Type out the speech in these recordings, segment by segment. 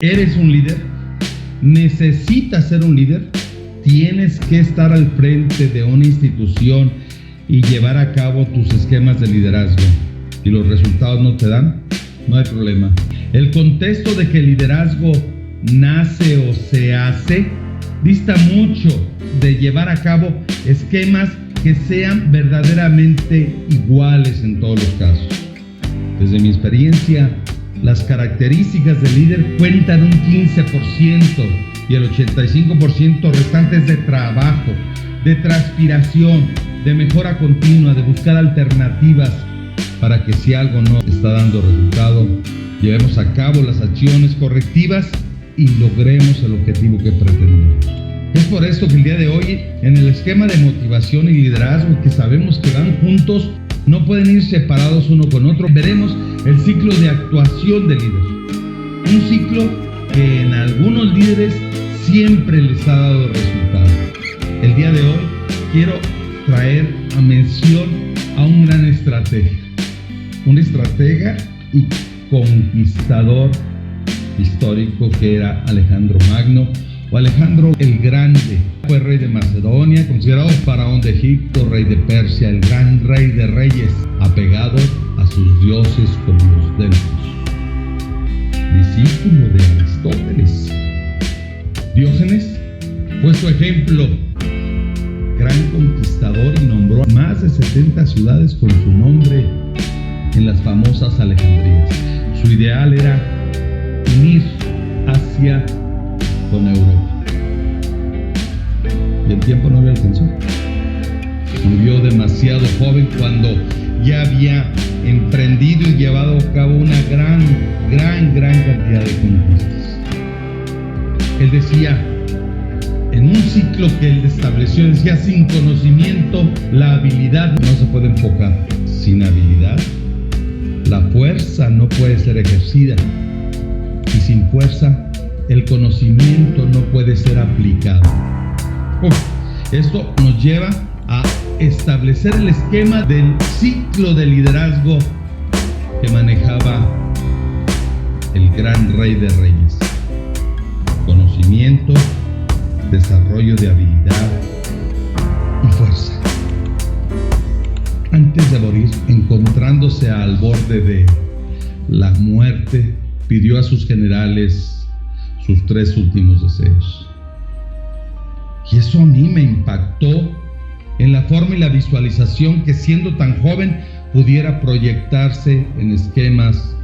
¿Eres un líder? ¿Necesitas ser un líder? ¿Tienes que estar al frente de una institución y llevar a cabo tus esquemas de liderazgo y los resultados no te dan? No hay problema. El contexto de que el liderazgo nace o se hace dista mucho de llevar a cabo esquemas que sean verdaderamente iguales en todos los casos. Desde mi experiencia, las características del líder cuentan un 15% y el 85% restante es de trabajo, de transpiración, de mejora continua, de buscar alternativas para que si algo no está dando resultado, llevemos a cabo las acciones correctivas y logremos el objetivo que pretendemos. Es por esto que el día de hoy, en el esquema de motivación y liderazgo que sabemos que van juntos, no pueden ir separados uno con otro, veremos el ciclo de actuación del líder. Un ciclo que en algunos líderes siempre les ha dado resultados. El día de hoy quiero traer a mención a un gran estratega. Un estratega y conquistador histórico que era Alejandro Magno, o Alejandro el Grande. Fue rey de Macedonia, considerado faraón de Egipto, rey de Persia, el gran rey de reyes, apegado a sus dioses como los delfos. Discípulo de Aristóteles. Diógenes fue su ejemplo. Gran conquistador y nombró más de 70 ciudades con su nombre en las famosas Alejandrías. Su ideal era unir Asia con Europa. Y el tiempo no le alcanzó. Murió demasiado joven cuando ya había emprendido y llevado a cabo una gran cantidad de conquistas. Él decía, en un ciclo que él estableció, decía, sin conocimiento la habilidad no se puede enfocar. Sin habilidad, la fuerza no puede ser ejercida. Y sin fuerza, el conocimiento no puede ser aplicado. Esto nos lleva a establecer el esquema del ciclo de liderazgo que manejaba el gran rey de reyes. Conocimiento, desarrollo de habilidad y fuerza. Antes de morir, encontrándose al borde de la muerte, pidió a sus generales sus 3 últimos deseos. Y eso a mí me impactó en la forma y la visualización que siendo tan joven pudiera proyectarse en esquemas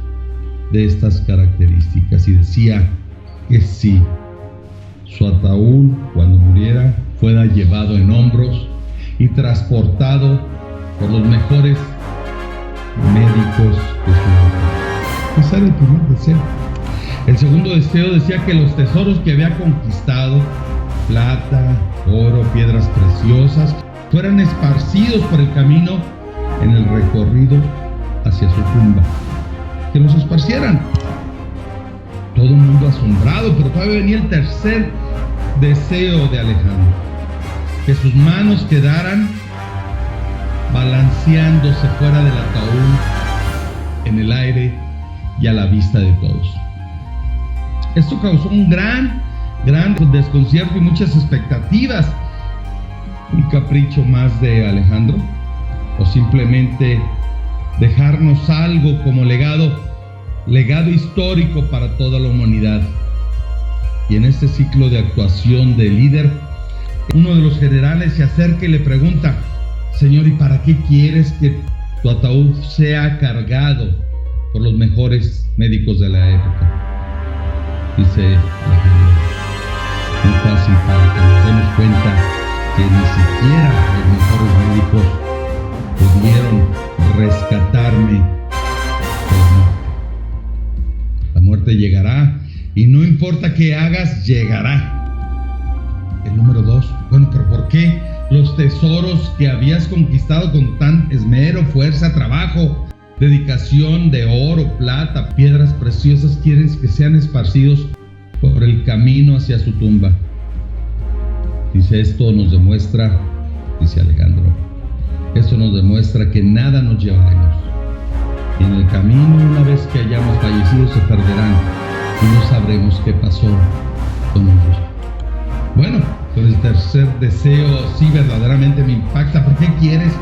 de estas características. Y decía que si su ataúd cuando muriera fuera llevado en hombros y transportado por los mejores médicos de su época. Ese era el primer deseo. El segundo deseo decía que los tesoros que había conquistado, plata, oro, piedras preciosas, fueran esparcidos por el camino en el recorrido hacia su tumba. Que los esparcieran. Todo el mundo asombrado, pero todavía venía el tercer deseo de Alejandro. Que sus manos quedaran balanceándose fuera del ataúd, en el aire y a la vista de todos. Esto causó un gran desconcierto y muchas expectativas. ¿Un capricho más de Alejandro? ¿O simplemente dejarnos algo como legado histórico para toda la humanidad? Y en este ciclo de actuación de líder, uno de los generales se acerca y le pregunta: Señor, ¿y para qué quieres que tu ataúd sea cargado por los mejores médicos de la época? Dice Alejandro: muy fácil, para que nos demos cuenta que ni siquiera los mejores médicos pudieron rescatarme. La muerte llegará y no importa qué hagas, llegará. El número 2, bueno, pero ¿por qué los tesoros que habías conquistado con tan esmero, fuerza, trabajo, dedicación de oro, plata, piedras preciosas, quieres que sean esparcidos por el camino hacia su tumba? Dice, esto nos demuestra, dice Alejandro, esto nos demuestra que nada nos llevaremos. Y en el camino, una vez que hayamos fallecido, se perderán. y no sabremos qué pasó con ellos. Bueno, pero el tercer deseo sí verdaderamente me impacta. ¿Por qué quieres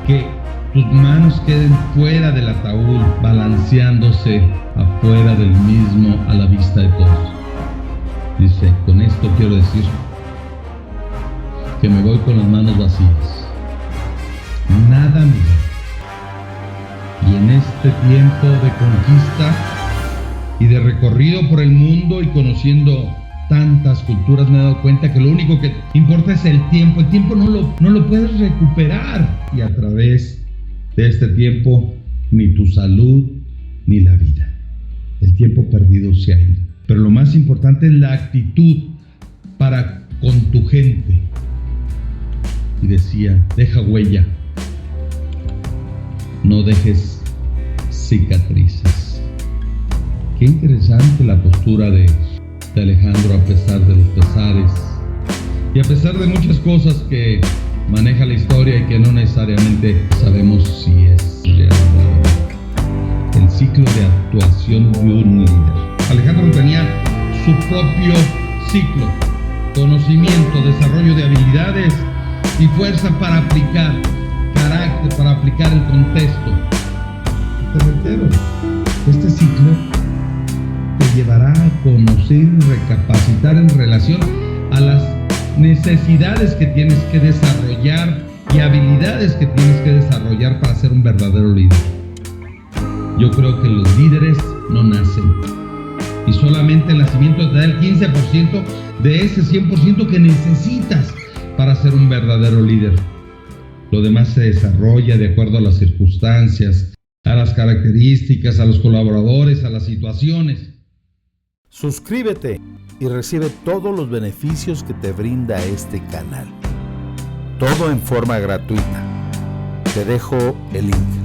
que tus manos queden fuera del ataúd, balanceándose afuera del mismo a la vista de todos? Dice, con esto quiero decir que me voy con las manos vacías. Nada mío. Y en este tiempo de conquista y de recorrido por el mundo y conociendo tantas culturas, me he dado cuenta que lo único que importa es el tiempo. El tiempo no lo puedes recuperar. Y a través de este tiempo, ni tu salud ni la vida. El tiempo perdido se ha ido. Pero lo más importante es la actitud para con tu gente. Y decía, deja huella. No dejes cicatrices. Qué interesante la postura de Alejandro, a pesar de los pesares y a pesar de muchas cosas que maneja la historia y que no necesariamente sabemos si es real. El ciclo de actuación de un líder. Alejandro tenía su propio ciclo, conocimiento, desarrollo de habilidades y fuerza para aplicar, carácter para aplicar el contexto. Te reitero, este ciclo te llevará a conocer y recapacitar en relación a las necesidades que tienes que desarrollar y habilidades que tienes que desarrollar para ser un verdadero líder. Yo creo que los líderes no nacen y solamente el nacimiento te da el 15% de ese 100% que necesitas para ser un verdadero líder. Lo demás se desarrolla de acuerdo a las circunstancias, a las características, a los colaboradores, a las situaciones. Suscríbete y recibe todos los beneficios que te brinda este canal. Todo en forma gratuita. Te dejo el link.